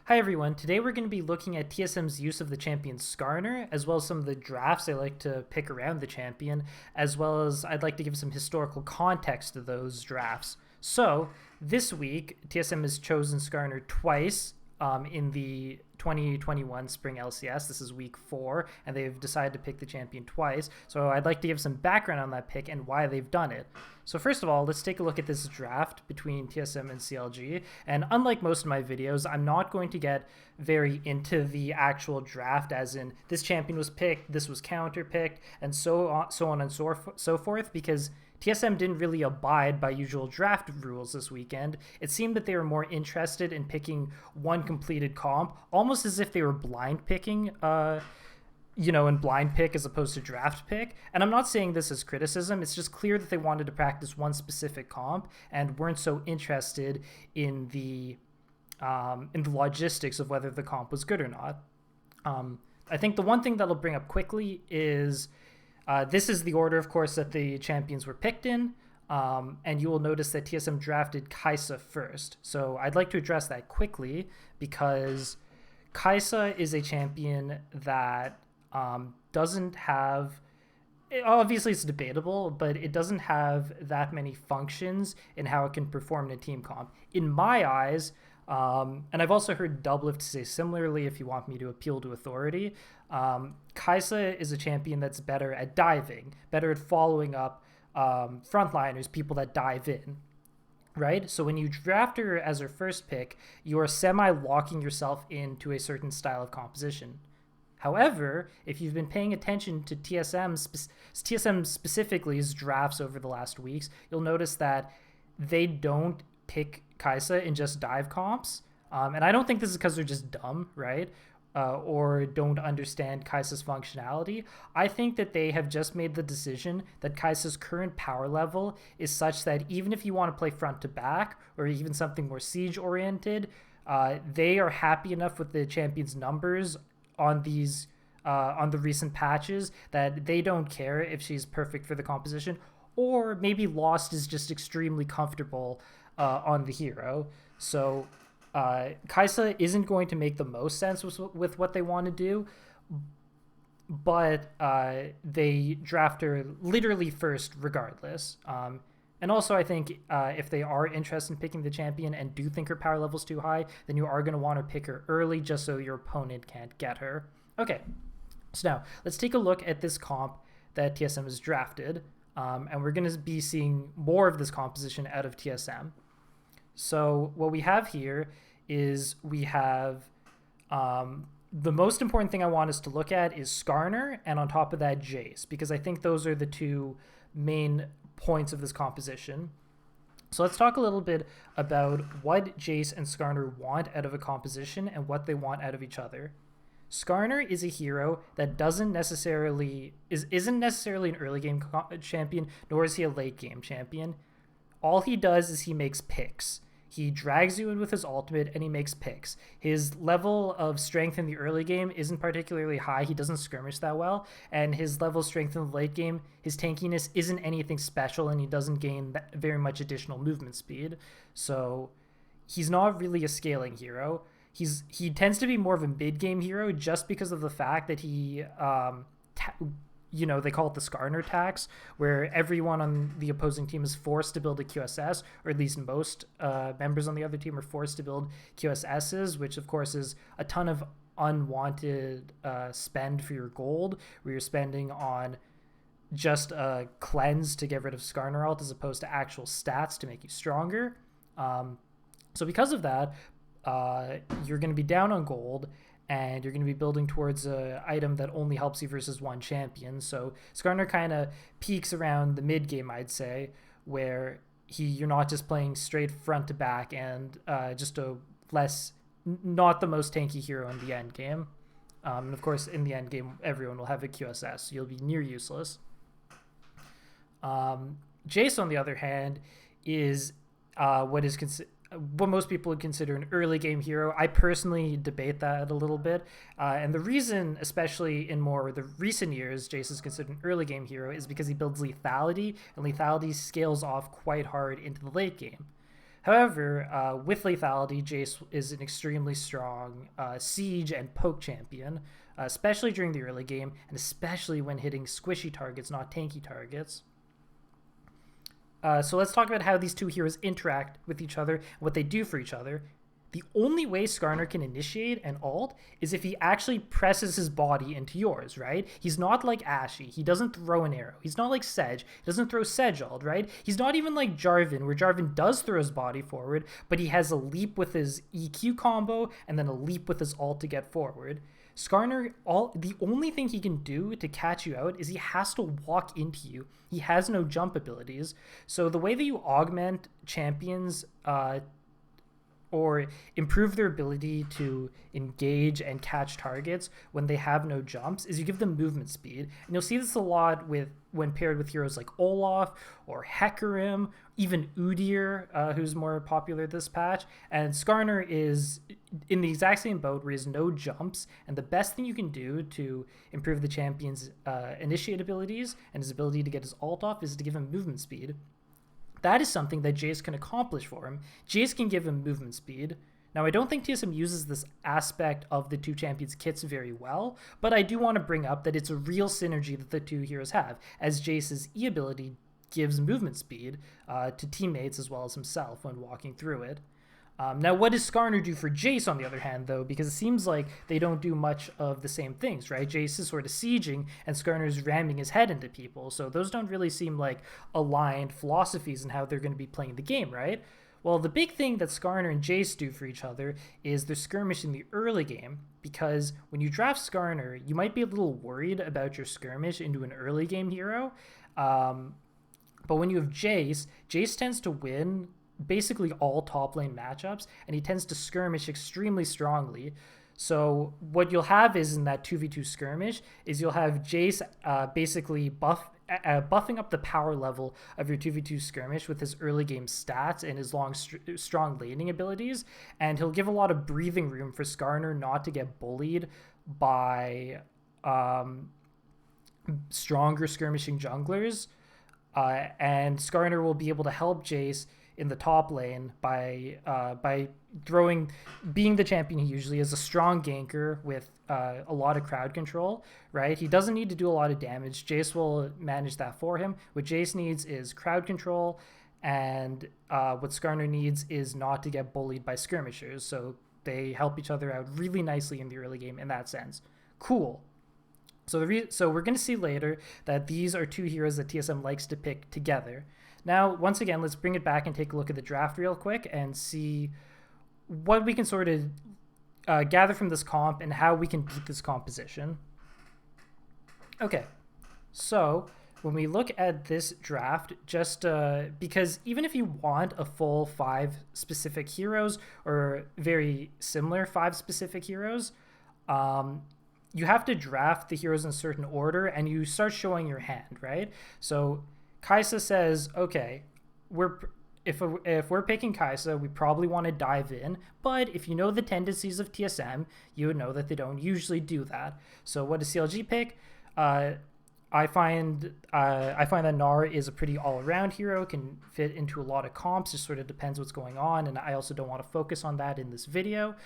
Hi everyone, today we're going to be looking at TSM's use of the champion Skarner, as well as some of the drafts they like to pick around the champion, as well as I'd like to give some historical context to those drafts. So, this week, TSM has chosen Skarner twice in the 2021 Spring LCS. This is week 4, and they've decided to pick the champion twice. So I'd like to give some background on that pick and why they've done it. So first of all, let's take a look at this draft between TSM and CLG. And unlike most of my videos, I'm not going to get very into the actual draft, as in this champion was picked, this was counter picked, and so on and so forth, because TSM didn't really abide by usual draft rules this weekend. It seemed that they were more interested in picking one completed comp, almost as if they were blind picking, in blind pick as opposed to draft pick. And I'm not saying this as criticism. It's just clear that they wanted to practice one specific comp and weren't so interested in the logistics of whether the comp was good or not. I think the one thing that I'll bring up quickly is this is the order, of course, that the champions were picked in, and you will notice that TSM drafted Kai'Sa first. So I'd like to address that quickly because Kai'Sa is a champion that doesn't have... Obviously, it's debatable, but it doesn't have that many functions in how it can perform in a team comp. In my eyes, and I've also heard Doublift say similarly if you want me to appeal to authority, Kai'Sa is a champion that's better at diving, better at following up frontliners, people that dive in, right? So when you draft her as her first pick, you are semi-locking yourself into a certain style of composition. However, if you've been paying attention to TSM specifically's drafts over the last weeks, you'll notice that they don't pick Kai'Sa in just dive comps. And I don't think this is because they're just dumb, right? Or don't understand Kai'Sa's functionality. I think that they have just made the decision that Kai'Sa's current power level is such that even if you want to play front to back or even something more siege oriented, they are happy enough with the champion's numbers on these on the recent patches that they don't care if she's perfect for the composition, or maybe Lost is just extremely comfortable on the hero. So Kai'Sa isn't going to make the most sense with what they want to do, but they draft her literally first regardless. And also, I think if they are interested in picking the champion and do think her power level's too high, then you are going to want to pick her early just so your opponent can't get her. Okay, so now let's take a look at this comp that TSM has drafted, and we're going to be seeing more of this composition out of TSM. So what we have here is we have the most important thing I want us to look at is Skarner, and on top of that, Jace, because I think those are the two main points of this composition. So let's talk a little bit about what Jace and Skarner want out of a composition and what they want out of each other. Skarner is a hero that isn't necessarily an early game champion, nor is he a late game champion. All he does is he makes picks. He drags you in with his ultimate and he makes picks. His level of strength in the early game isn't particularly high. He doesn't skirmish that well. And his level of strength in the late game, his tankiness isn't anything special, and he doesn't gain very much additional movement speed. So he's not really a scaling hero. He tends to be more of a mid-game hero just because of the fact that he... they call it the Skarner tax, where everyone on the opposing team is forced to build a QSS, or at least most members on the other team are forced to build QSSs, which of course is a ton of unwanted spend for your gold, where you're spending on just a cleanse to get rid of Skarner ult as opposed to actual stats to make you stronger. So because of that, you're going to be down on gold, and you're going to be building towards an item that only helps you versus one champion. So Skarner kind of peaks around the mid game, I'd say, where you're not just playing straight front to back and just not the most tanky hero in the end game. And of course, in the end game, everyone will have a QSS, so you'll be near useless. Jace, on the other hand, is what most people would consider an early game hero. I personally debate that a little bit. And the reason, especially in more the recent years, Jace is considered an early game hero is because he builds lethality, and lethality scales off quite hard into the late game. However, with lethality, Jace is an extremely strong siege and poke champion, especially during the early game, and especially when hitting squishy targets, not tanky targets. So let's talk about how these two heroes interact with each other, and what they do for each other. The only way Skarner can initiate an ult is if he actually presses his body into yours, right? He's not like Ashe. He doesn't throw an arrow. He's not like Sedge. He doesn't throw Sedge ult, right? He's not even like Jarvan, where Jarvan does throw his body forward, but he has a leap with his EQ combo and then a leap with his ult to get forward. Skarner, the only thing he can do to catch you out is he has to walk into you. He has no jump abilities. So the way that you augment champions or improve their ability to engage and catch targets when they have no jumps is you give them movement speed. And you'll see this a lot when paired with heroes like Olaf or Hecarim, even Udyr, who's more popular this patch. And Skarner is in the exact same boat where he has no jumps, and the best thing you can do to improve the champion's initiate abilities and his ability to get his ult off is to give him movement speed. That is something that Jace can accomplish for him. Jace can give him movement speed. Now, I don't think TSM uses this aspect of the two champions' kits very well, but I do want to bring up that it's a real synergy that the two heroes have, as Jace's E ability gives movement speed to teammates as well as himself when walking through it. Now, what does Skarner do for Jace, on the other hand, though? Because it seems like they don't do much of the same things, right? Jace is sort of sieging, and Skarner's ramming his head into people, so those don't really seem like aligned philosophies in how they're going to be playing the game, right? Well, the big thing that Skarner and Jace do for each other is their skirmish in the early game, because when you draft Skarner, you might be a little worried about your skirmish into an early game hero, but when you have Jace, Jace tends to win basically all top lane matchups, and he tends to skirmish extremely strongly. So what you'll have is in that 2v2 skirmish is you'll have Jace basically buffing up the power level of your 2v2 skirmish with his early game stats and his strong laning abilities, and he'll give a lot of breathing room for Skarner not to get bullied by stronger skirmishing junglers, and Skarner will be able to help Jace in the top lane by being the champion he usually is, a strong ganker with a lot of crowd control, right? He doesn't need to do a lot of damage. Jace will manage that for him. What Jace needs is crowd control, and what Skarner needs is not to get bullied by skirmishers. So they help each other out really nicely in the early game in that sense. Cool. So we're going to see later that these are two heroes that TSM likes to pick together. Now, once again, let's bring it back and take a look at the draft real quick and see what we can sort of gather from this comp and how we can beat this composition. Okay, so when we look at this draft, just because even if you want a full 5 specific heroes or very similar 5 specific heroes, you have to draft the heroes in a certain order and you start showing your hand, right? So Kai'Sa says, okay, if we're picking Kai'Sa, we probably want to dive in, but if you know the tendencies of TSM, you would know that they don't usually do that. So what does CLG pick? I find that Gnar is a pretty all-around hero, can fit into a lot of comps, just sort of depends what's going on, and I also don't want to focus on that in this video.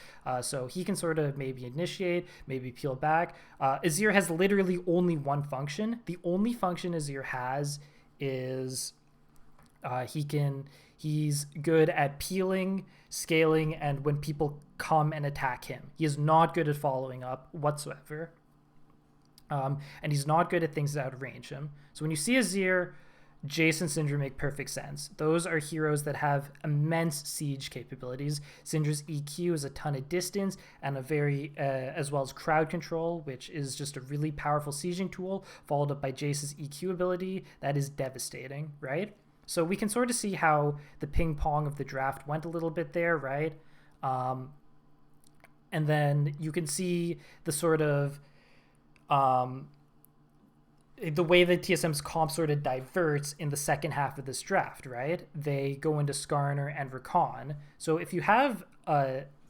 So he can sort of maybe initiate, maybe peel back. Azir has literally only one function. The only function Azir has is he's good at peeling, scaling, and when people come and attack him. He is not good at following up whatsoever. And he's not good at things that outrange him. So when you see Azir, Jace and Syndra make perfect sense. Those are heroes that have immense siege capabilities. Syndra's EQ is a ton of distance and a very, as well as crowd control, which is just a really powerful sieging tool, followed up by Jace's EQ ability. That is devastating, right? So we can sort of see how the ping pong of the draft went a little bit there, right? And then you can see the sort of the way that TSM's comp sort of diverts in the second half of this draft, right? They go into Skarner and Rakan. So if you have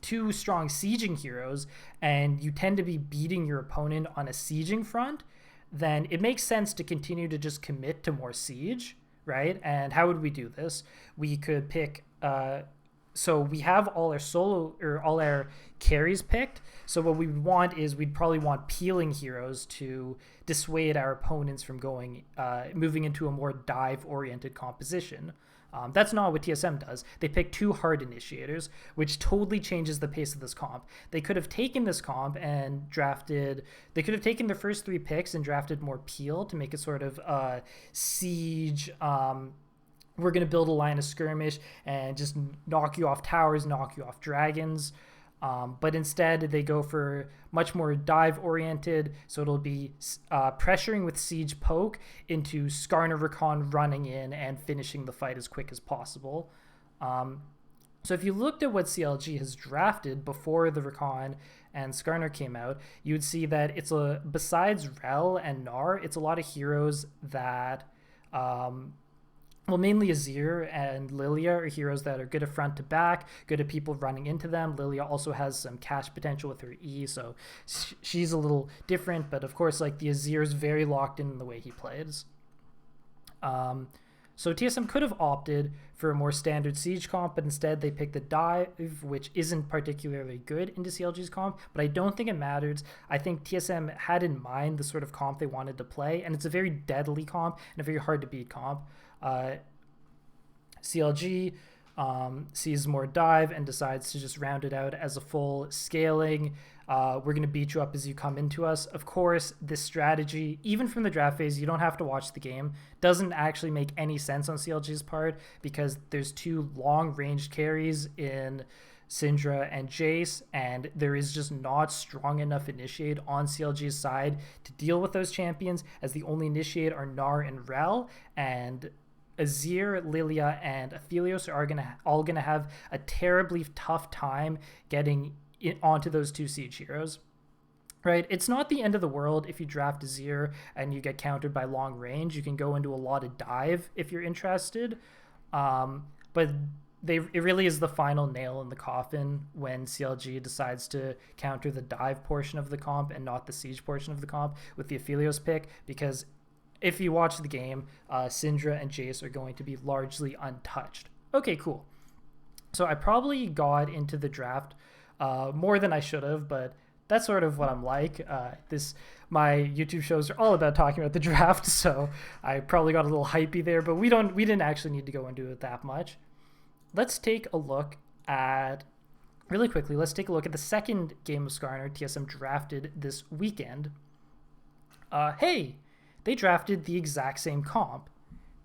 2 strong sieging heroes and you tend to be beating your opponent on a sieging front, then it makes sense to continue to just commit to more siege, right? And how would we do this? We could pick so we have all our solo or all our carries picked. So what we want is we'd probably want peeling heroes to dissuade our opponents from going moving into a more dive oriented composition. That's not what TSM does. They pick 2 hard initiators, which totally changes the pace of this comp. They could have taken this comp and drafted. They could have taken their first 3 picks and drafted more peel to make it sort of siege. We're going to build a line of skirmish and just knock you off towers, knock you off dragons. But instead, they go for much more dive-oriented, so it'll be pressuring with Siege Poke into Skarner Rakan running in and finishing the fight as quick as possible. So if you looked at what CLG has drafted before the Rakan and Skarner came out, you would see that besides Rel and Gnar, it's a lot of heroes that... well, mainly Azir and Lilia are heroes that are good at front to back, good at people running into them. Lilia also has some cash potential with her E, so she's a little different. But of course, like the Azir is very locked in the way he plays. So TSM could have opted for a more standard siege comp, but instead they picked the dive, which isn't particularly good into CLG's comp, but I don't think it matters. I think TSM had in mind the sort of comp they wanted to play, and it's a very deadly comp and a very hard to beat comp. CLG sees more dive and decides to just round it out as a full scaling. We're going to beat you up as you come into us. Of course, this strategy, even from the draft phase, you don't have to watch the game, doesn't actually make any sense on CLG's part because there's 2 long-ranged carries in Syndra and Jace, and there is just not strong enough initiate on CLG's side to deal with those champions, as the only initiate are Gnar and Rel, and Azir, Lilia, and Aphelios are all gonna have a terribly tough time getting onto those 2 siege heroes. Right? It's not the end of the world if you draft Azir and you get countered by long range. You can go into a lot of dive if you're interested. But it really is the final nail in the coffin when CLG decides to counter the dive portion of the comp and not the siege portion of the comp with the Aphelios pick, because if you watch the game, Syndra and Jace are going to be largely untouched. Okay, cool. So I probably got into the draft more than I should have, but that's sort of what I'm like. My YouTube shows are all about talking about the draft, so I probably got a little hypey there, but we didn't actually need to go into it that much. Let's take a look at, really quickly, let's take a look at the second game of Skarner TSM drafted this weekend. Hey! They drafted the exact same comp.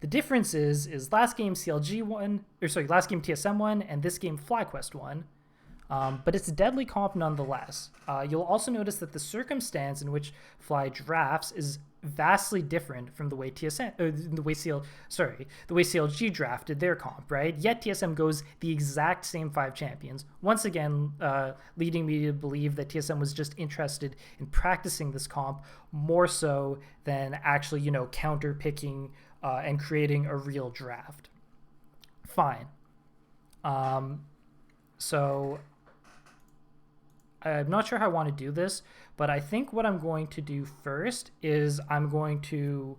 The difference is last game CLG won, last game TSM won, and this game FlyQuest won. But it's a deadly comp nonetheless. You'll also notice that the circumstance in which Fly drafts is vastly different from the way the way CLG drafted their comp, right? Yet TSM goes the exact same 5 champions. Once again, leading me to believe that TSM was just interested in practicing this comp more so than actually, counter picking and creating a real draft. Fine. So I'm not sure how I want to do this, but I think what I'm going to do first is I'm going to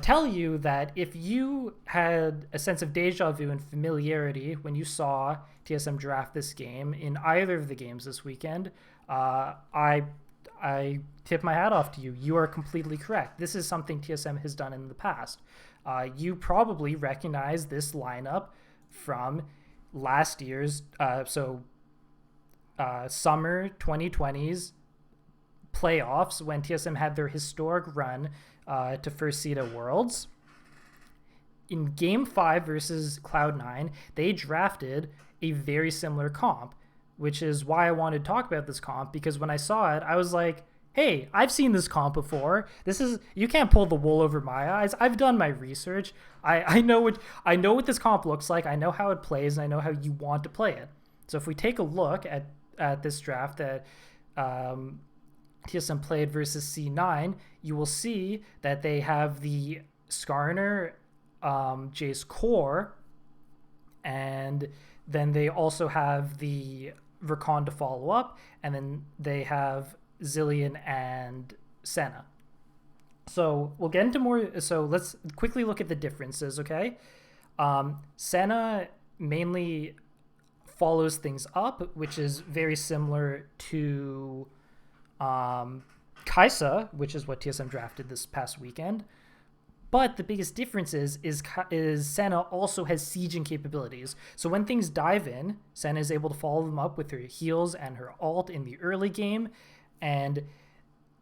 tell you that if you had a sense of deja vu and familiarity when you saw TSM draft this game in either of the games this weekend, I tip my hat off to you. You are completely correct. This is something TSM has done in the past. You probably recognize this lineup from last year's, summer 2020's playoffs when TSM had their historic run to first seed at Worlds. In Game 5 versus Cloud9, they drafted a very similar comp, which is why I wanted to talk about this comp, because when I saw it, I was like, hey, I've seen this comp before. You can't pull the wool over my eyes. I've done my research. I know what this comp looks like. I know how it plays, and I know how you want to play it. So if we take a look at this draft that TSM played versus C9, you will see that they have the Skarner, Jace core, and then they also have the Rakan to follow up, and then they have Zilean and Senna. So we'll get into more. So let's quickly look at the differences, okay? Senna mainly follows things up, which is very similar to Kaisa, which is what TSM drafted this past weekend. But the biggest difference is Senna also has sieging capabilities. So when things dive in, Senna is able to follow them up with her heals and her ult in the early game. And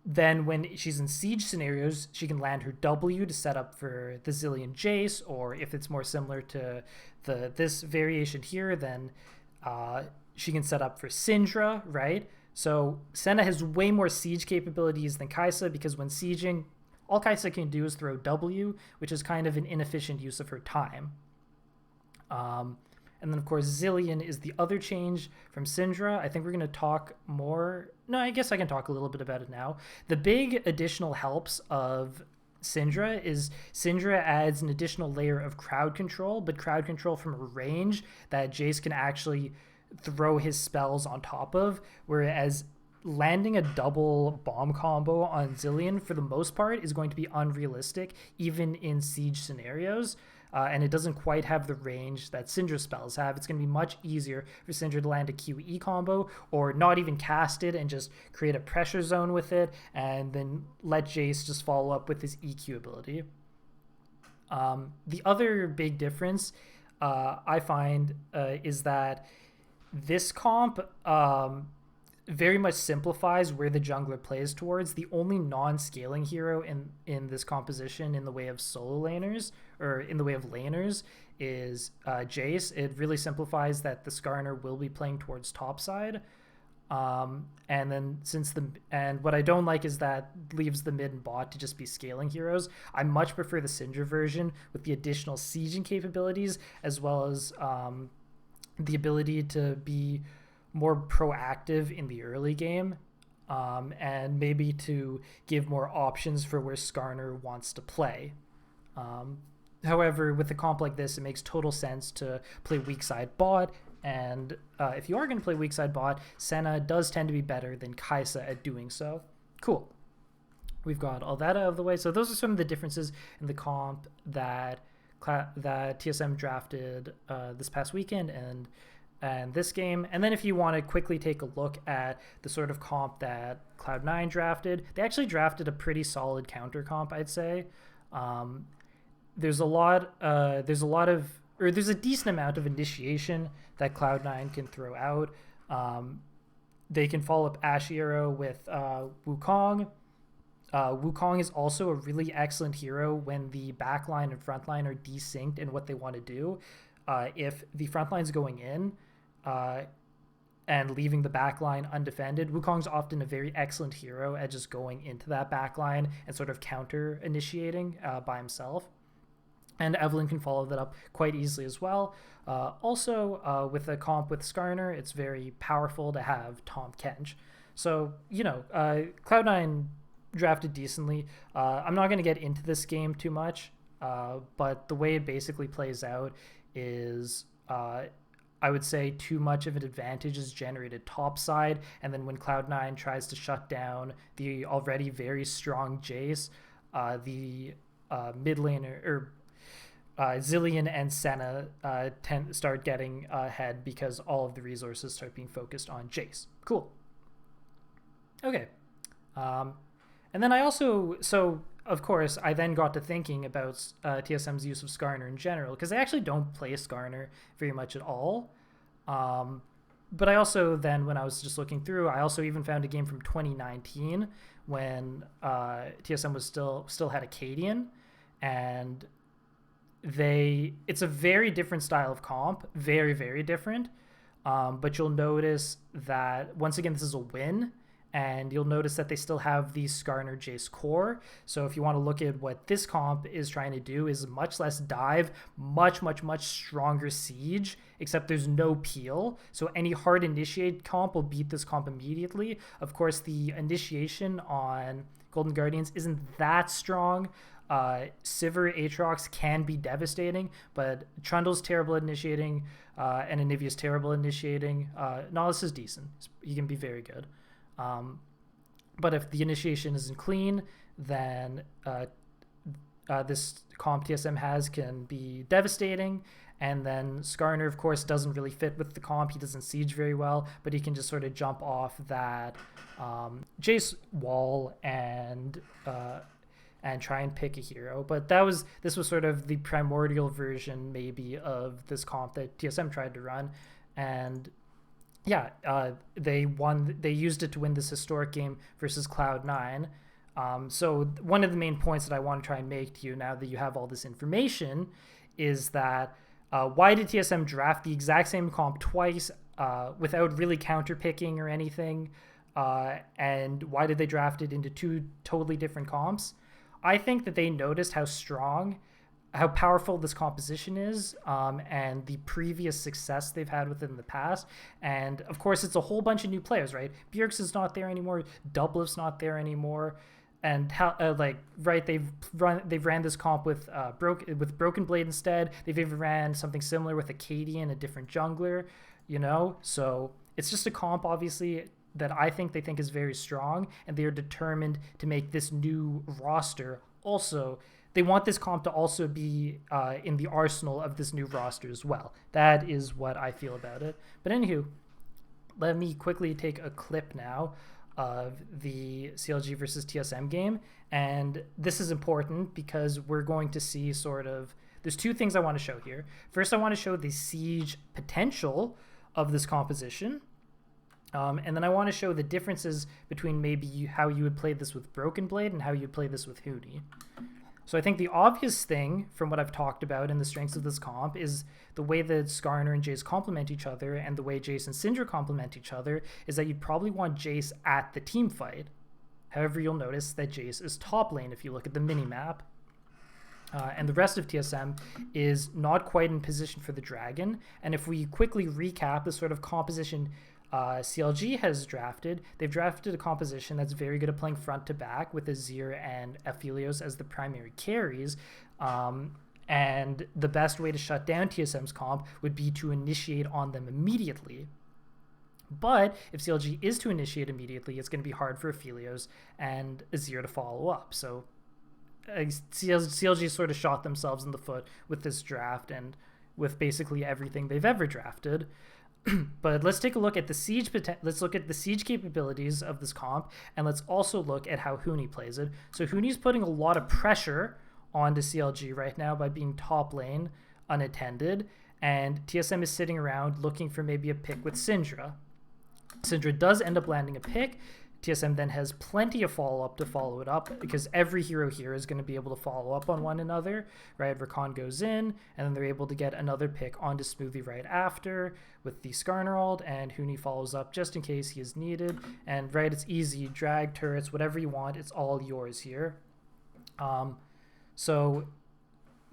then when she's in siege scenarios, she can land her W to set up for the Zilean Jace, or if it's more similar to this variation here, then she can set up for Syndra, right? So Senna has way more siege capabilities than Kaisa, because when sieging, all Kaisa can do is throw W, which is kind of an inefficient use of her time. And then, of course, Zilean is the other change from Syndra. I think we're going to talk more. No, I guess I can talk a little bit about it now. The big additional helps of Syndra is Syndra adds an additional layer of crowd control, but crowd control from a range that Jace can actually throw his spells on top of, whereas landing a double bomb combo on Zilean for the most part is going to be unrealistic, even in siege scenarios. And it doesn't quite have the range that Syndra spells have. It's going to be much easier for Syndra to land a QE combo, or not even cast it and just create a pressure zone with it, and then let Jace just follow up with his EQ ability. The other big difference I find is that this comp very much simplifies where the jungler plays towards. The only non-scaling hero in this composition in the way of solo laners, or in the way of laners, is Jace. It really simplifies that the Skarner will be playing towards topside. And then and what I don't like is that leaves the mid and bot to just be scaling heroes. I much prefer the Syndra version with the additional sieging capabilities, as well as the ability to be more proactive in the early game, and maybe to give more options for where Skarner wants to play. However, with a comp like this, it makes total sense to play weak side bot, and if you are going to play weak side bot, Senna does tend to be better than Kaisa at doing so. Cool. We've got all that out of the way. So those are some of the differences in the comp that TSM drafted this past weekend and this game. And then if you want to quickly take a look at the sort of comp that Cloud9 drafted, they actually drafted a pretty solid counter comp, I'd say. There's a decent amount of initiation that Cloud9 can throw out. They can follow up Ashiero with Wukong. Wukong is also a really excellent hero when the backline and frontline are desynced in what they want to do. If the frontline's going in and leaving the backline undefended, Wukong's often a very excellent hero at just going into that backline and sort of counter initiating by himself. And Evelynn can follow that up quite easily as well. Also, with a comp with Skarner, it's very powerful to have Tahm Kench. So, Cloud9 drafted decently. I'm not going to get into this game too much, but the way it basically plays out is I would say too much of an advantage is generated topside, and then when Cloud9 tries to shut down the already very strong Jace, the mid laner, or Zilean and Senna start getting ahead because all of the resources start being focused on Jace. Cool. Okay. And then of course, I then got to thinking about TSM's use of Skarner in general, because they actually don't play Skarner very much at all. But I also then, when I was just looking through, I also even found a game from 2019 when TSM was still had Acadian, and it's a very different style of comp, very, very different. But you'll notice that, once again, this is a win, and you'll notice that they still have the Skarner Jace core. So if you want to look at what this comp is trying to do, is much less dive, much, much, much stronger siege, except there's no peel. So any hard initiate comp will beat this comp immediately. Of course, the initiation on Golden Guardians isn't that strong. Sivir Aatrox can be devastating, but Trundle's terrible at initiating, and Anivia's terrible at initiating. Nautilus is decent. He can be very good. But if the initiation isn't clean, then this comp TSM has can be devastating, And then Skarner, of course, doesn't really fit with the comp. He doesn't siege very well, but he can just sort of jump off that Jace wall and try and pick a hero. But this was sort of the primordial version maybe of this comp that TSM tried to run, and yeah, they won. They used it to win this historic game versus Cloud9. So one of the main points that I want to try and make to you now that you have all this information is that why did TSM draft the exact same comp twice without really counterpicking or anything? And why did they draft it into two totally different comps? I think that they noticed how powerful this composition is, and the previous success they've had within the past. And of course, it's a whole bunch of new players, right? Bjergsen is not there anymore. Doublelift's not there anymore. And how they've ran this comp with Broken Blade instead. They've even ran something similar with Acadian, a different jungler, So it's just a comp, obviously, that I think they think is very strong, and they are determined to make this new roster also. They want this comp to also be in the arsenal of this new roster as well. That is what I feel about it. But anywho, let me quickly take a clip now of the CLG versus TSM game. And this is important because we're going to see there's two things I want to show here. First, I want to show the siege potential of this composition. And then I want to show the differences between maybe how you would play this with Broken Blade and how you would play this with Huni. So I think the obvious thing from what I've talked about in the strengths of this comp is the way that Skarner and Jace complement each other, and the way Jace and Syndra complement each other is that you'd probably want Jace at the team fight. However, you'll notice that Jace is top lane if you look at the mini-map. And the rest of TSM is not quite in position for the dragon. And if we quickly recap the sort of composition CLG has drafted, they've drafted a composition that's very good at playing front to back with Azir and Aphelios as the primary carries. And the best way to shut down TSM's comp would be to initiate on them immediately. But if CLG is to initiate immediately, it's going to be hard for Aphelios and Azir to follow up. So CLG sort of shot themselves in the foot with this draft and with basically everything they've ever drafted. But let's take a look at the siege. Let's look at the siege capabilities of this comp, and let's also look at how Huni plays it. So Huni's putting a lot of pressure onto CLG right now by being top lane unattended, and TSM is sitting around looking for maybe a pick with Syndra. Syndra does end up landing a pick. TSM then has plenty of follow-up to follow it up, because every hero here is going to be able to follow up on one another, right? Rakan goes in, and then they're able to get another pick onto Smoothie right after with the Skarner ult, and Huni follows up just in case he is needed. And right, it's easy, drag turrets, whatever you want, it's all yours here. So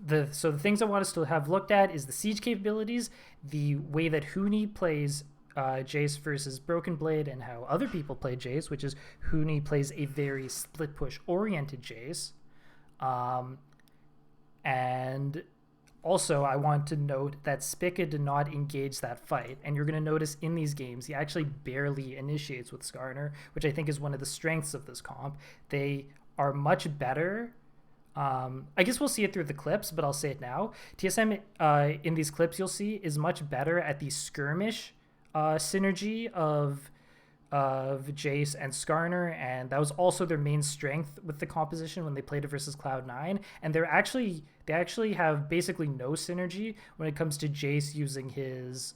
the things I want us to have looked at is the siege capabilities, the way that Huni plays Jace versus Broken Blade, and how other people play Jace, which is Huni plays a very split push oriented Jace. And also I want to note that Spica did not engage that fight, and you're going to notice in these games he actually barely initiates with Skarner, which I think is one of the strengths of this comp. They are much better. I guess we'll see it through the clips, but I'll say it now. TSM in these clips you'll see is much better at the skirmish synergy of Jace and Skarner, and that was also their main strength with the composition when they played it versus Cloud9. And they actually have basically no synergy when it comes to Jace using his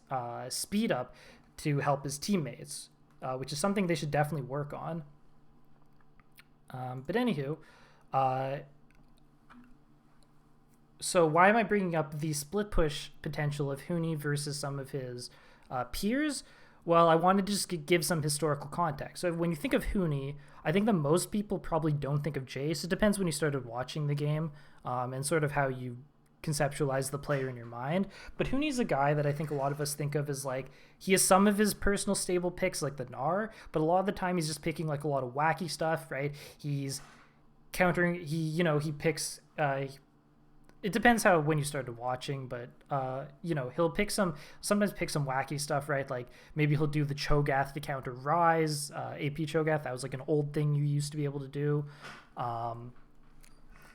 speed up to help his teammates, which is something they should definitely work on. But anywho, so why am I bringing up the split push potential of Huni versus some of his peers? Well, I wanted to just give some historical context. So when you think of Huni, I think that most people probably don't think of Jace. It depends when you started watching the game and sort of how you conceptualize the player in your mind. But Huni's a guy that I think a lot of us think of as like, he has some of his personal stable picks like the Gnar, but a lot of the time he's just picking like a lot of wacky stuff, right? He's countering, he picks... it depends when you started watching, but he'll sometimes pick some wacky stuff, right? Like maybe he'll do the Cho'Gath to counter Ryze, AP Cho'Gath. That was like an old thing you used to be able to do.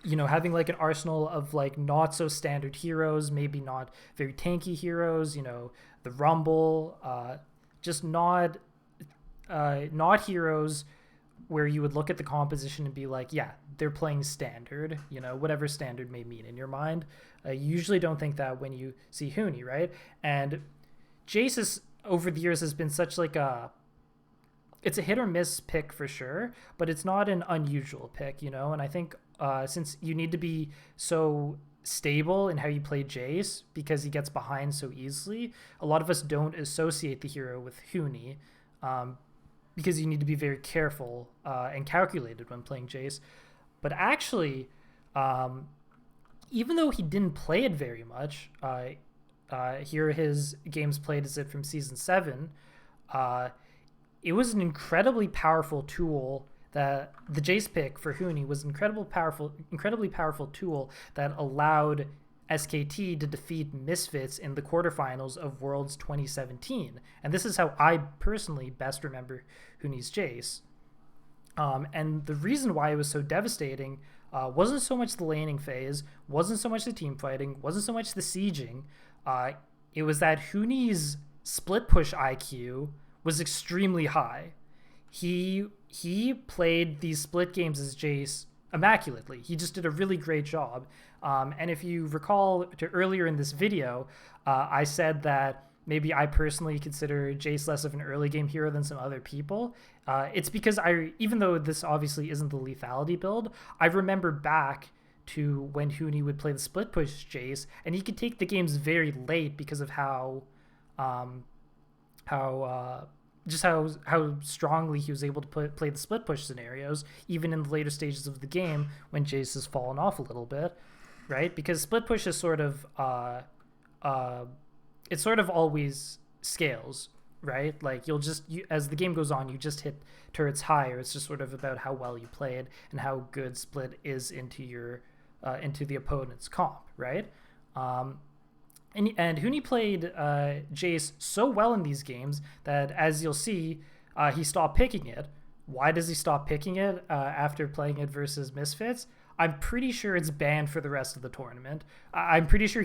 having like an arsenal of like not so standard heroes, maybe not very tanky heroes, the Rumble, just not heroes where you would look at the composition and be like, yeah, they're playing standard, whatever standard may mean in your mind. You usually don't think that when you see Huni, right? And Jace is, over the years, has been such like it's a hit or miss pick for sure, but it's not an unusual pick, and I think since you need to be so stable in how you play Jace because he gets behind so easily, a lot of us don't associate the hero with Huni, because you need to be very careful and calculated when playing Jace. But actually, even though he didn't play it very much, here his games played is it from season 7, it was an incredibly powerful tool. That the Jace pick for Huni was incredibly powerful tool that allowed SKT to defeat Misfits in the quarterfinals of Worlds 2017. And this is how I personally best remember Huni's Jace. And the reason why it was so devastating wasn't so much the laning phase, wasn't so much the team fighting, wasn't so much the sieging. It was that Huni's split push IQ was extremely high. He played these split games as Jace immaculately. He just did a really great job. And if you recall to earlier in this video, I said that maybe I personally consider Jace less of an early game hero than some other people. It's because even though this obviously isn't the lethality build, I remember back to when Huni would play the split push Jace, and he could take the games very late because of how strongly he was able to play the split push scenarios, even in the later stages of the game when Jace has fallen off a little bit, right? Because split push is sort of it sort of always scales, right? Like as the game goes on, you just hit turrets higher. It's just sort of about how well you play it and how good split is into the opponent's comp, right? And Huni played Jace so well in these games that, as you'll see, he stopped picking it. Why does he stop picking it after playing it versus Misfits? I'm pretty sure it's banned for the rest of the tournament. I'm pretty sure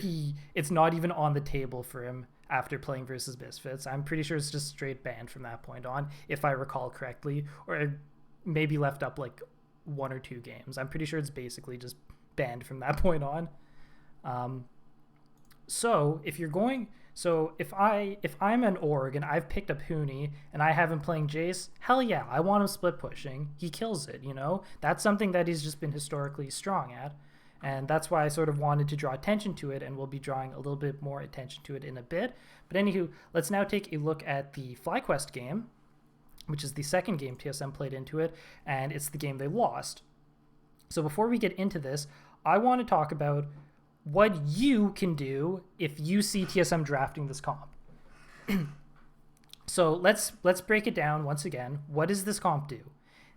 it's not even on the table for him after playing versus Misfits. I'm pretty sure it's just straight banned from that point on, if I recall correctly, or maybe left up like 1 or 2 games. I'm pretty sure it's basically just banned from that point on. So if I'm an org and I've picked up Huni and I have him playing Jace, hell yeah, I want him split pushing. He kills it, That's something that he's just been historically strong at. And that's why I sort of wanted to draw attention to it, and we'll be drawing a little bit more attention to it in a bit. But anywho, let's now take a look at the FlyQuest game, which is the second game TSM played into it, and it's the game they lost. So before we get into this, I want to talk about what you can do if you see TSM drafting this comp. So let's break it down once again. What does this comp do?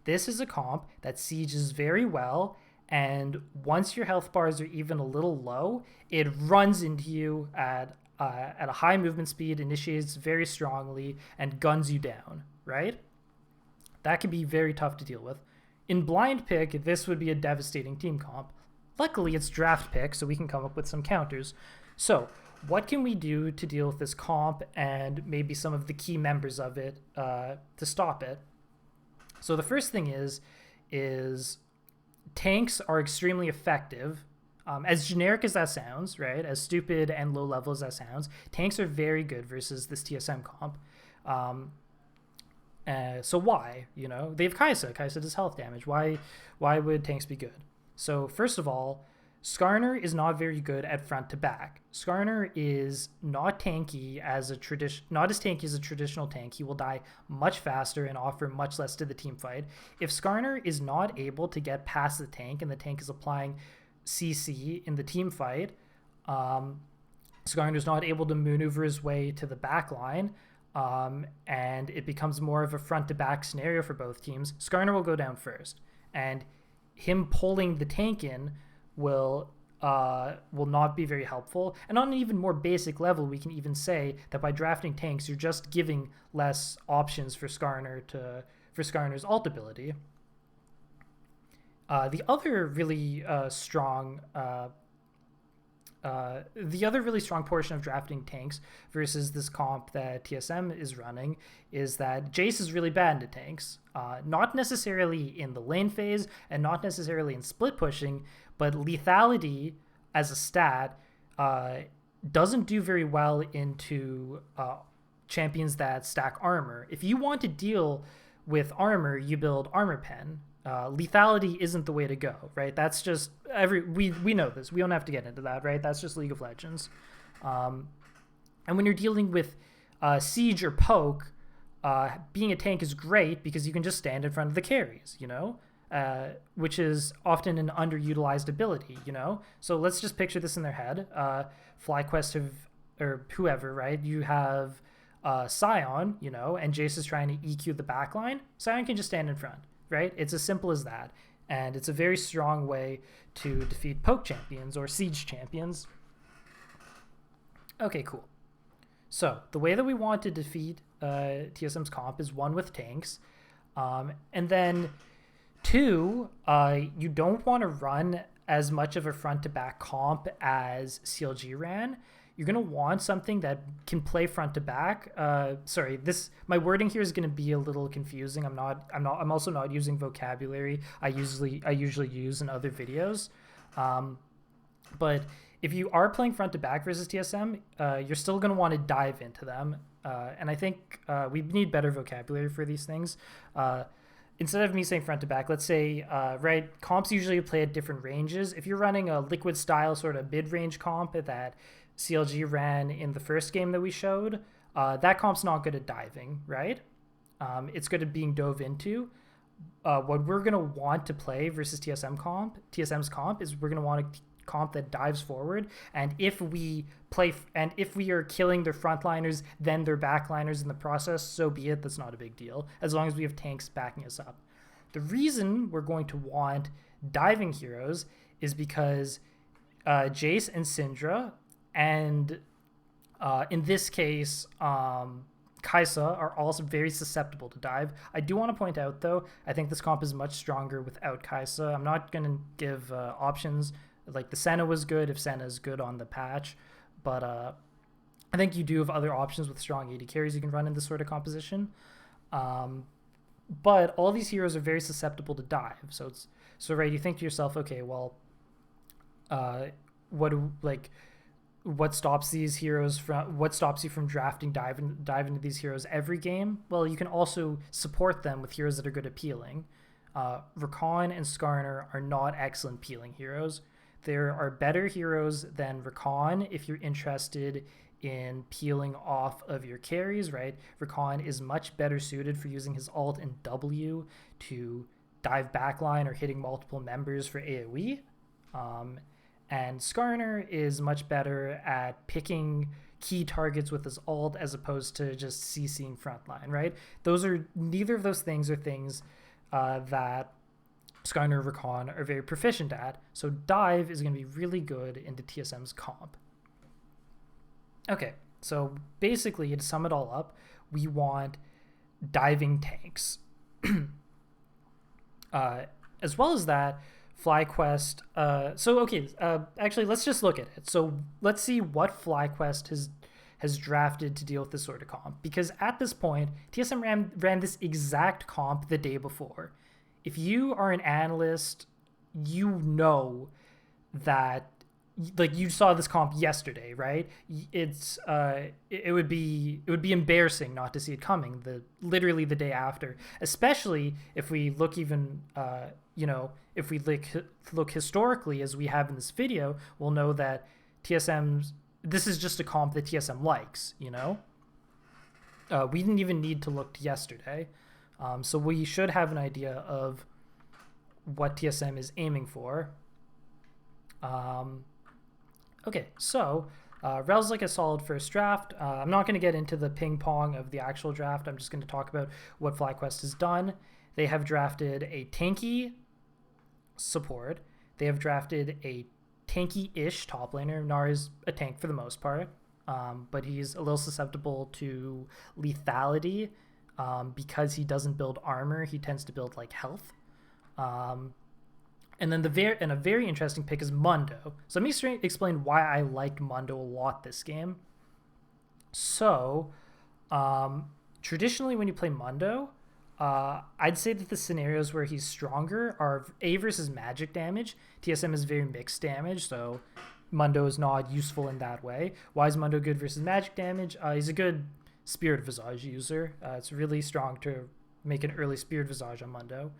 This is a comp that sieges very well, and once your health bars are even a little low, it runs into you at a high movement speed, initiates very strongly, and guns you down, right? That can be very tough to deal with. In blind pick, this would be a devastating team comp. Luckily, it's draft pick, so we can come up with some counters. So, what can we do to deal with this comp and maybe some of the key members of it to stop it? So the first thing is tanks are extremely effective. As generic as that sounds, right? As stupid and low level as that sounds, tanks are very good versus this TSM comp. So why? They have Kai'Sa. Kai'Sa does health damage. Why would tanks be good? So first of all, Skarner is not very good at front to back. Skarner is not tanky not as tanky as a traditional tank. He will die much faster and offer much less to the team fight. If Skarner is not able to get past the tank and the tank is applying CC in the team fight, Skarner is not able to maneuver his way to the back line, and it becomes more of a front to back scenario for both teams. Skarner will go down first, and him pulling the tank in will not be very helpful. And on an even more basic level, we can even say that by drafting tanks, you're just giving less options for Skarner's ult ability. The other really the other really strong portion of drafting tanks versus this comp that TSM is running is that Jace is really bad into tanks. Not necessarily in the lane phase and not necessarily in split pushing, but lethality as a stat doesn't do very well into champions that stack armor. If you want to deal with armor, you build armor pen. Lethality isn't the way to go, right? That's just we know this. We don't have to get into that, right? That's just League of Legends. And when you're dealing with siege or poke, being a tank is great because you can just stand in front of the carries, which is often an underutilized ability, So let's just picture this in their head. FlyQuest or whoever, right? You have Sion, and Jace is trying to EQ the backline. Sion can just stand in front. Right? It's as simple as that. And it's a very strong way to defeat poke champions or siege champions. Okay, cool. So the way that we want to defeat TSM's comp is 1 with tanks. And then 2, you don't want to run as much of a front-to-back comp as CLG ran. You're going to want something that can play front to back. Sorry, my wording here is going to be a little confusing. I'm also not using vocabulary I usually use in other videos. But if you are playing front to back versus TSM, you're still going to want to dive into them. And I think we need better vocabulary for these things. Instead of me saying front to back, let's say, right, comps usually play at different ranges. If you're running a liquid style sort of mid-range comp that CLG ran in the first game that we showed, that comp's not good at diving, right? It's good at being dove into. What we're going to want to play versus TSM's comp is we're going to want a comp that dives forward. And if we are killing their frontliners, then their backliners in the process, so be it. That's not a big deal, as long as we have tanks backing us up. The reason we're going to want diving heroes is because Jace and Syndra, and in this case, Kai'Sa are also very susceptible to dive. I do want to point out, though, I think this comp is much stronger without Kai'Sa. I'm not going to give options. Like, the Senna was good if Senna is good on the patch, but I think you do have other options with strong AD carries you can run in this sort of composition. But all these heroes are very susceptible to dive. So right, you think to yourself, okay, well, what stops these heroes from what stops you from dive into these heroes every game? Well, you can also support them with heroes that are good at peeling. Rakan and Skarner are not excellent peeling heroes. There are better heroes than Rakan if you're interested in peeling off of your carries, right? Rakan is much better suited for using his ult and W to dive backline or hitting multiple members for AoE. And Skarner is much better at picking key targets with his ult as opposed to just CCing frontline, right? Neither of those things are things that Skarner or Rakan are very proficient at. So dive is going to be really good into TSM's comp. Okay, so basically, to sum it all up, we want diving tanks. As well as that, FlyQuest. Actually, let's just look at it. So let's see what FlyQuest has drafted to deal with this sort of comp. Because at this point, TSM ran this exact comp the day before. If you are an analyst, you know that, like, you saw this comp yesterday, right? It would be embarrassing not to see it coming literally the day after, especially if we look even if we look historically as we have in this video, we'll know that this is just a comp that TSM likes, we didn't even need to look to yesterday. So we should have an idea of what TSM is aiming for. Okay, so Rel's like a solid first draft. I'm not going to get into the ping pong of the actual draft. I'm just going to talk about what FlyQuest has done. They have drafted a tanky support. They have drafted a tanky-ish top laner. Gnar is a tank for the most part, but he's a little susceptible to lethality because he doesn't build armor. He tends to build like health. And then a very interesting pick is Mundo. So let me explain why I liked Mundo a lot this game. So, traditionally when you play Mundo, I'd say that the scenarios where he's stronger are A versus magic damage. TSM is very mixed damage, so Mundo is not useful in that way. Why is Mundo good versus magic damage? He's a good Spirit Visage user. It's really strong to make an early Spirit Visage on Mundo.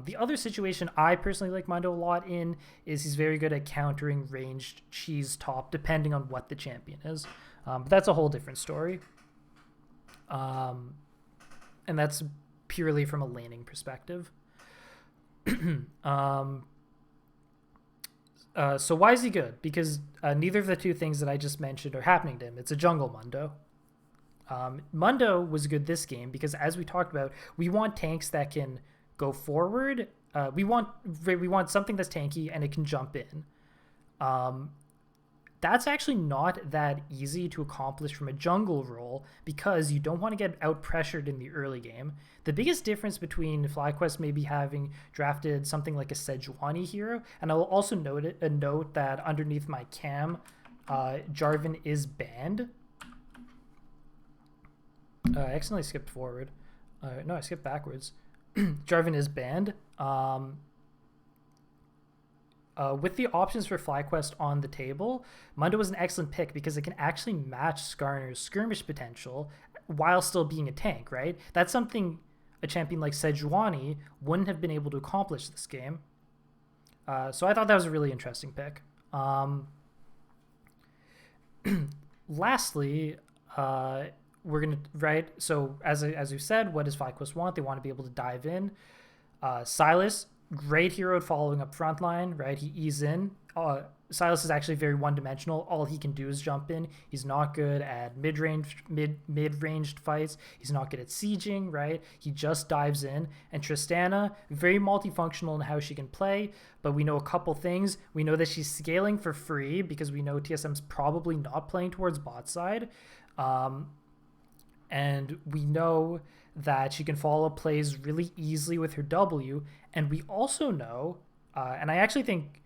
The other situation I personally like Mundo a lot in is he's very good at countering ranged cheese top, depending on what the champion is. But that's a whole different story. And that's purely from a laning perspective. So why is he good? Because neither of the two things that I just mentioned are happening to him. It's a jungle Mundo. Mundo was good this game because, as we talked about, we want tanks that can go forward. We want something that's tanky and it can jump in. That's actually not that easy to accomplish from a jungle role because you don't want to get out pressured in the early game. The biggest difference between FlyQuest maybe having drafted something like a Sejuani hero, and I will also note that underneath my cam, Jarvan is banned. I accidentally skipped forward. No, I skipped backwards. Jarvan is banned. With the options for FlyQuest on the table, Mundo was an excellent pick because it can actually match Skarner's skirmish potential while still being a tank, right? That's something a champion like Sejuani wouldn't have been able to accomplish this game. So I thought that was a really interesting pick. Lastly, we're going to, so as we said, what does FlyQuest want? They want to be able to dive in. Sylas, great hero at following up frontline, right? He eases in. Sylas is actually very one-dimensional. All he can do is jump in. He's not good at mid-ranged fights. He's not good at sieging, right? He just dives in. And Tristana, very multifunctional in how she can play, but we know a couple things. We know that she's scaling for free because we know TSM's probably not playing towards bot side. And we know that she can follow plays really easily with her W. And we also know, and I actually think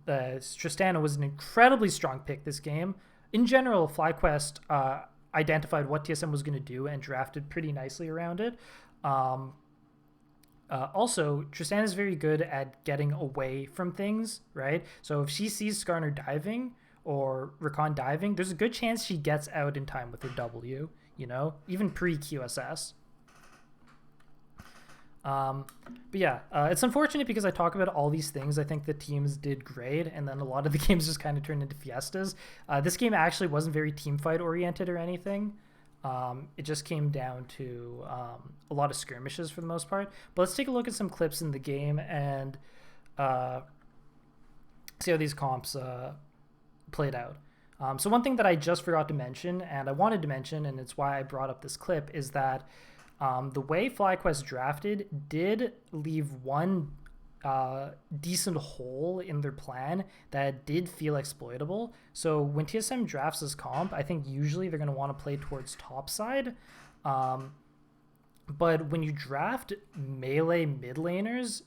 Tristana was an incredibly strong pick this game. In general, FlyQuest identified what TSM was going to do and drafted pretty nicely around it. Also, Tristana is very good at getting away from things, right? So if she sees Skarner diving or Rakan diving, there's a good chance she gets out in time with her W, even pre-QSS. But yeah, it's unfortunate because I talk about all these things. I think the teams did great, and then a lot of the games just kind of turned into fiestas. This game actually wasn't very team fight oriented or anything. It just came down to a lot of skirmishes for the most part. But let's take a look at some clips in the game and see how these comps played out. So one thing that I just forgot to mention, and I wanted to mention, and it's why I brought up this clip, is that the way FlyQuest drafted did leave one decent hole in their plan that did feel exploitable. So when TSM drafts this comp, I think usually they're going to want to play towards top side. But when you draft melee mid laners,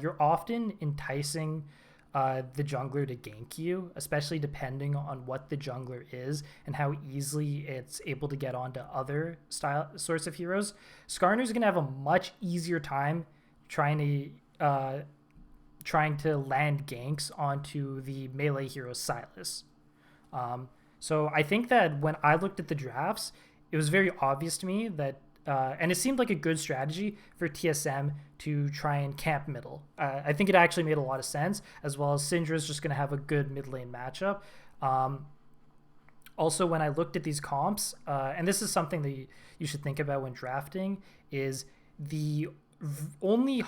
you're often enticing the jungler to gank you, especially depending on what the jungler is and how easily it's able to get onto other sorts of heroes. Skarner's going to have a much easier time trying to land ganks onto the melee hero Sylas. So I think that when I looked at the drafts, it was very obvious to me that and it seemed like a good strategy for TSM to try and camp middle. I think it actually made a lot of sense, as well as Syndra's just going to have a good mid lane matchup. Also, when I looked at these comps, and this is something that you should think about when drafting, is the only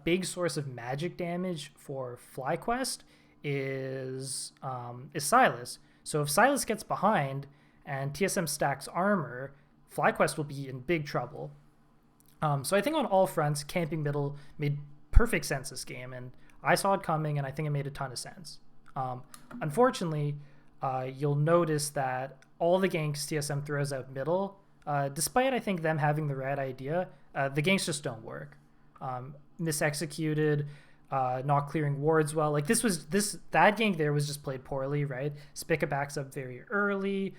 big source of magic damage for FlyQuest is Sylas. So if Sylas gets behind and TSM stacks armor, FlyQuest will be in big trouble. So I think on all fronts, camping middle made perfect sense this game, and I saw it coming, and I think it made a ton of sense. Unfortunately, you'll notice that all the ganks TSM throws out middle, despite I think them having the right idea, the ganks just don't work. Misexecuted, not clearing wards well. Like that gank there was just played poorly, right? Spica backs up very early.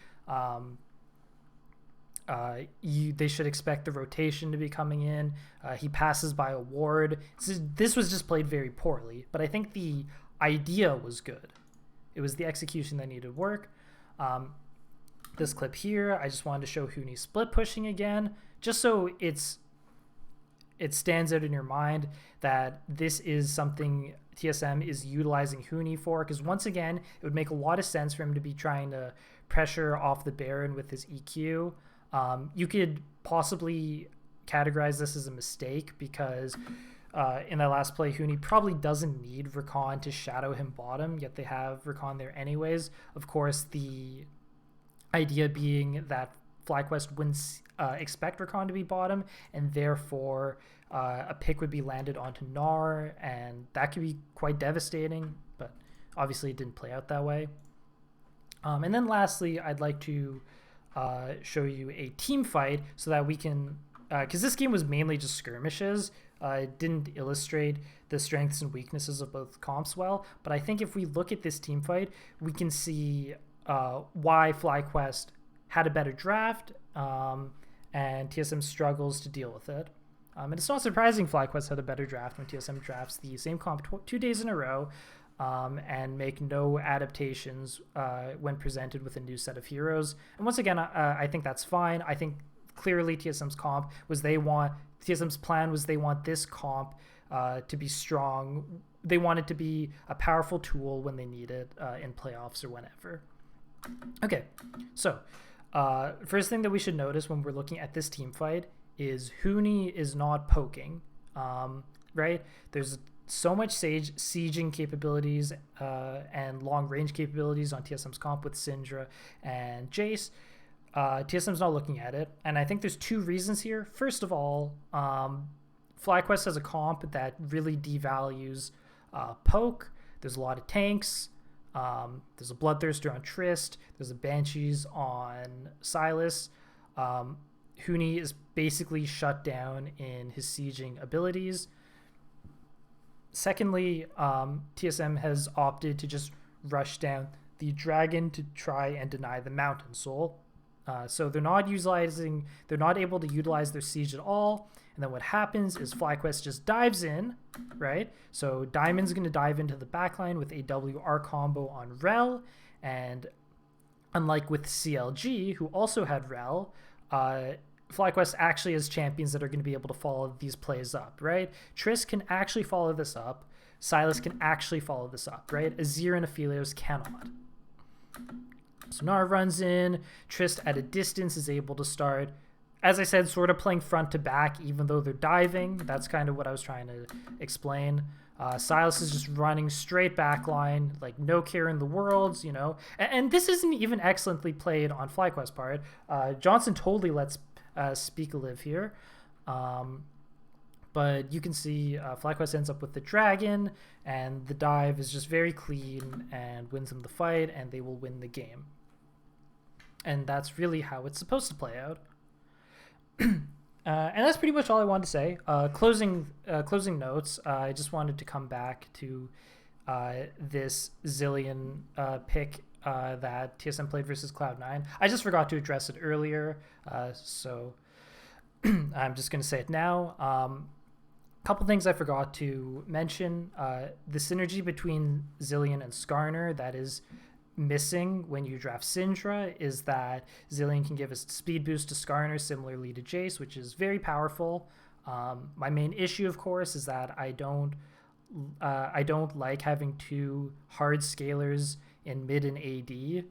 They should expect the rotation to be coming in. He passes by a ward. This was just played very poorly, but I think the idea was good. It was the execution that needed work. This clip here, I just wanted to show Huni split pushing again, just so it stands out in your mind that this is something TSM is utilizing Huni for, because once again, it would make a lot of sense for him to be trying to pressure off the Baron with his EQ. You could possibly categorize this as a mistake because in that last play, Huni probably doesn't need Rakan to shadow him bottom, yet they have Rakan there anyways. Of course, the idea being that FlyQuest wouldn't expect Rakan to be bottom, and therefore a pick would be landed onto Gnar, and that could be quite devastating, but obviously it didn't play out that way. And then lastly, I'd like to show you a team fight so that we can, because this game was mainly just skirmishes. It didn't illustrate the strengths and weaknesses of both comps well, but I think if we look at this team fight, we can see why FlyQuest had a better draft, and TSM struggles to deal with it. And it's not surprising FlyQuest had a better draft when TSM drafts the same comp 2 days in a row, and make no adaptations when presented with a new set of heroes. And once again, I think that's fine. I think clearly TSM's plan was they want this comp to be strong. They want it to be a powerful tool when they need it in playoffs or whenever. Okay, so first thing that we should notice when we're looking at this team fight is Huni is not poking, right? There's so much sieging capabilities and long range capabilities on TSM's comp with Syndra and Jace. TSM's not looking at it, and I think there's 2 reasons here. First of all, FlyQuest has a comp that really devalues poke. There's a lot of tanks. There's a Bloodthirster on Trist. There's a Banshees on Sylas. Huni is basically shut down in his sieging abilities. Secondly, TSM has opted to just rush down the dragon to try and deny the Mountain Soul. So they're not able to utilize their siege at all. And then what happens is FlyQuest just dives in, right? So Diamond's going to dive into the backline with a WR combo on Rel. And unlike with CLG, who also had Rel, FlyQuest actually has champions that are going to be able to follow these plays up, right? Triss can actually follow this up. Sylas can actually follow this up, right? Azir and Aphelios cannot. So Gnar runs in. Trist at a distance is able to start, as I said, sort of playing front to back, even though they're diving. That's kind of what I was trying to explain. Sylas is just running straight back line, like no care in the worlds, you know. And this isn't even excellently played on FlyQuest part. Johnson totally lets Speak live here. But you can see FlyQuest ends up with the dragon, and the dive is just very clean and wins them the fight, and they will win the game. And that's really how it's supposed to play out. And that's pretty much all I wanted to say. Closing notes, I just wanted to come back to this Zilean pick that TSM played versus Cloud9. I just forgot to address it earlier, so I'm just going to say it now. Couple things I forgot to mention. The synergy between Zilean and Skarner that is missing when you draft Syndra is that Zilean can give a speed boost to Skarner similarly to Jace, which is very powerful. My main issue, of course, is that I don't like having 2 hard scalers in mid and AD,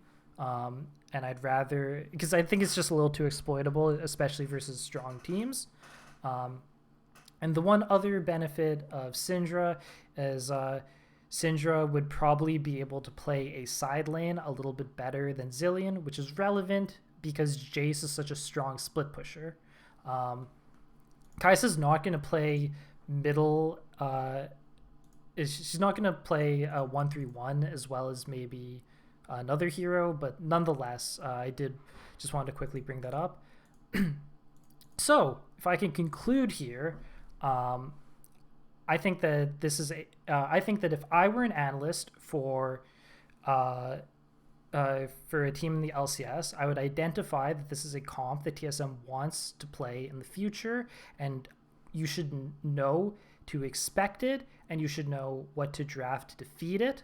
and I'd rather, because I think it's just a little too exploitable, especially versus strong teams. And the one other benefit of Syndra is Syndra would probably be able to play a side lane a little bit better than Zilean, which is relevant because Jace is such a strong split pusher. Kai'Sa's not going to play middle. She's not going to play a 1-3-1 as well as maybe another hero, but nonetheless, I did just want to quickly bring that up. So, if I can conclude here, I think that this is I think that if I were an analyst uh, for a team in the LCS, I would identify that this is a comp that TSM wants to play in the future, and you should know to expect it, and you should know what to draft to defeat it.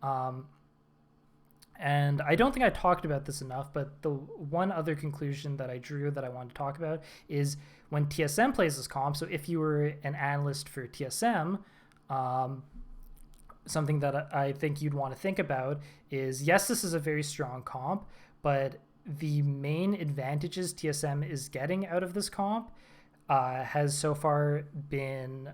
Um, and I don't think I talked about this enough, but the one other conclusion that I drew that I wanted to talk about is when TSM plays this comp. So if you were an analyst for TSM, um, something that I think you'd want to think about is, yes, this is a very strong comp, but the main advantages TSM is getting out of this comp has so far been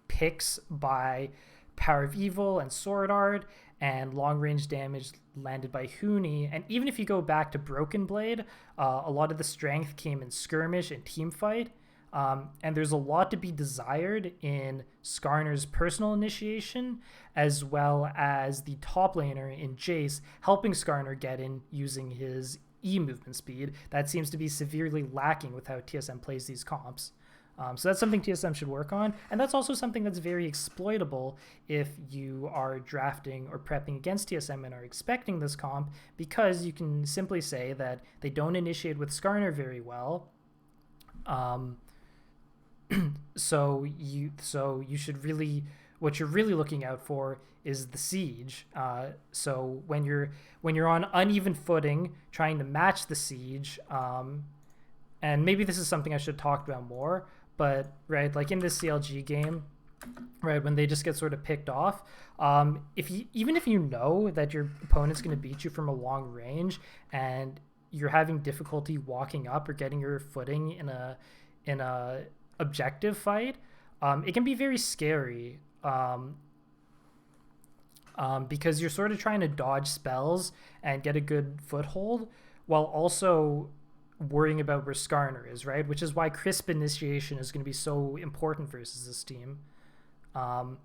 picks by Power of Evil and Sword Art and long range damage landed by Huni. And even if you go back to Broken Blade, a lot of the strength came in skirmish and team fight. And there's a lot to be desired in Skarner's personal initiation, as well as the top laner in Jace helping Skarner get in using his E movement speed. That seems to be severely lacking with how TSM plays these comps. So that's something TSM should work on, and that's also something that's very exploitable if you are drafting or prepping against TSM and are expecting this comp, because you can simply say that they don't initiate with Skarner very well. So you should really, what you're really looking out for is the siege. So when you're on uneven footing trying to match the siege, and maybe this is something I should talk about more, but right, like in this CLG game, right, when they just get sort of picked off, even if you know that your opponent's going to beat you from a long range and you're having difficulty walking up or getting your footing in a objective fight, it can be very scary, because you're sort of trying to dodge spells and get a good foothold while also worrying about where Skarner is, right? Which is why crisp initiation is going to be so important versus this team. But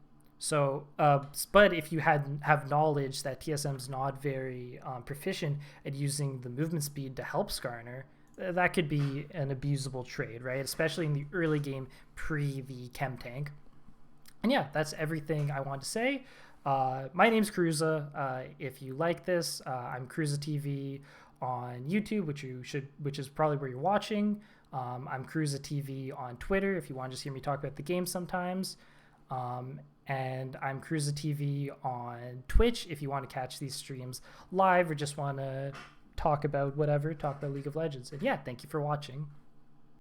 if you have knowledge that TSM's not very proficient at using the movement speed to help Skarner, that could be an abusable trade, right? Especially in the early game pre the chem tank. And yeah, that's everything I want to say. My name's Cruza. If you like this, I'm Cruza TV on YouTube, which is probably where you're watching. I'm Cruza TV on Twitter if you want to just hear me talk about the game sometimes. And I'm Cruza TV on Twitch if you want to catch these streams live or just want to talk about League of Legends. And yeah, thank you for watching.